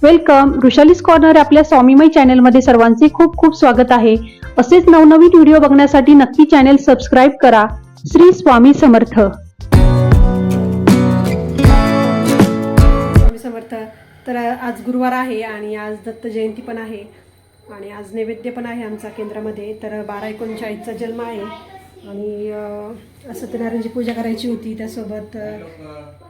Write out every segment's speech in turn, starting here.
Welcome. वृषालीज corner आपल्या स्वामीमय चॅनलमध्ये सर्वांचे खूप खूप स्वागत आहे. असेच नवनवीन व्हिडिओ बघण्यासाठी नक्की चॅनल सबस्क्राईब करा. श्री स्वामी समर्थ. स्वामी समर्थ. तर आज गुरुवार आहे आणि आज दत्त जयंती पण आहे आणि आज नैवेद्य पण आहे आमचा केंद्रामध्ये. तर 12/19चा जन्म आहे आणि सत्यनारायणची पूजा करायची होती. त्यासोबत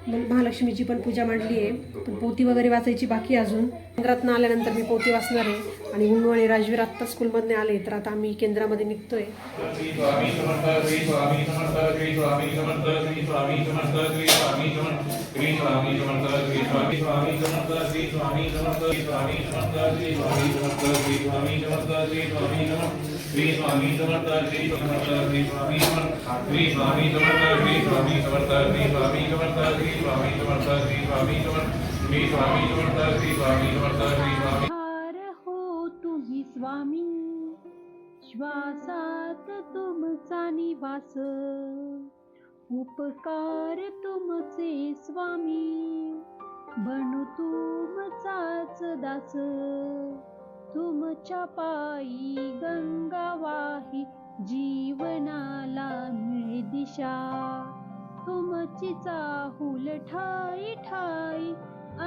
महालक्ष्मीची पण पूजा मांडली आहे. पण पोथी वगैरे वाचायची बाकी अजून. केंद्रातनं आल्यानंतर मी पोथी वाचणार आहे आणि उन्नू आणि राजवीर आत्ता स्कूलमधने आले. तर आता आम्ही केंद्रामध्ये निघतोय. हो तुम्ही स्वामी, श्वासात तुमचा निवास, उपकार तुमचे स्वामी, बनू तुमचाच दास. तुमच्या पायी गंगा वाही, जीवनाला मिळे दिशा. तुमची चाहूल ठाई ठाई,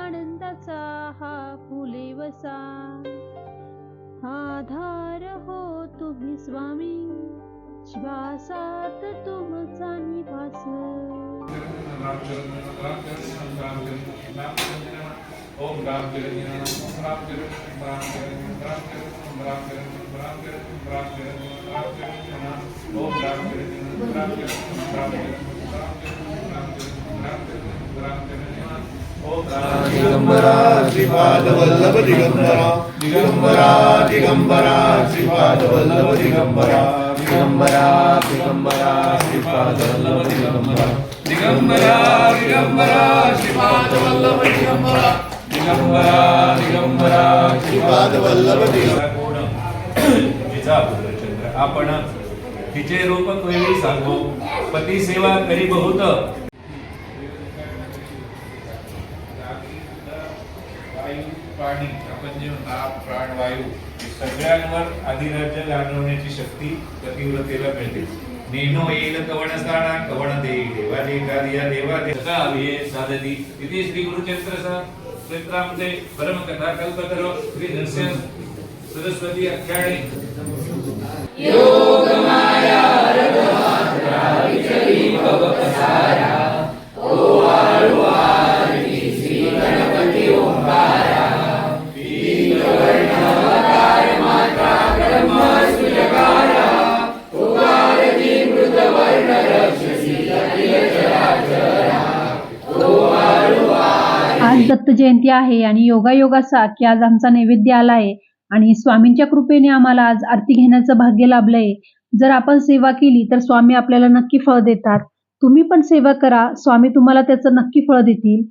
आनंदाचा हा फुले वसा. आधार हो तुम्ही स्वामी, श्वासात तुमचा निवास. ओम राम दिगंबरा श्रीपाद वल्लभ दिगंबरा, दिगंबरा दिगंबरा श्रीपाद वल्लभ दिगंबरा, दिगंबरा दिगंबरा श्रीपाद वल्लभ दिगंबरा, दिगंबरा दिगंबरा श्रीपाद वल्लभ दिगंबरा, दिगंबरा दिगंबरा श्रीपाद वल्लभ दिगंबरा. तिचा पुत्रचंद्र आपण तिचे रूप कोणी सांगो, पती सेवा करी बहुत. पाणी आपण जे प्राणवायू सगळ्यांवर अधिराज्य गाजवण्याची शक्ती पतिव्रतेला मिळते. नेनो येईल कवण स्थाना, कवण देई देवादे कार्य देवादे सकाविये साधती. इथे श्री गुरुचरित्र चरित्रामध्ये परम कथा कल्पतरो श्री नरसिंह सरस्वती आख्याने. योग माया रघुनाथरा विचरी भव पसारा, ओ आळू आरती श्री गणपती ओंकारा. आज दत्त जयंती आहे आणि योगायोग असा की आज आमचा नैवेद्य आला आहे आणि स्वामींच्या कृपेने आम्हाला आज आरती घेण्याचं भाग्य लाभलंय. जर आपण सेवा केली तर स्वामी आपल्याला नक्की फळ देतात. तुम्ही पण सेवा करा, स्वामी तुम्हाला त्याचं नक्की फळ देतील.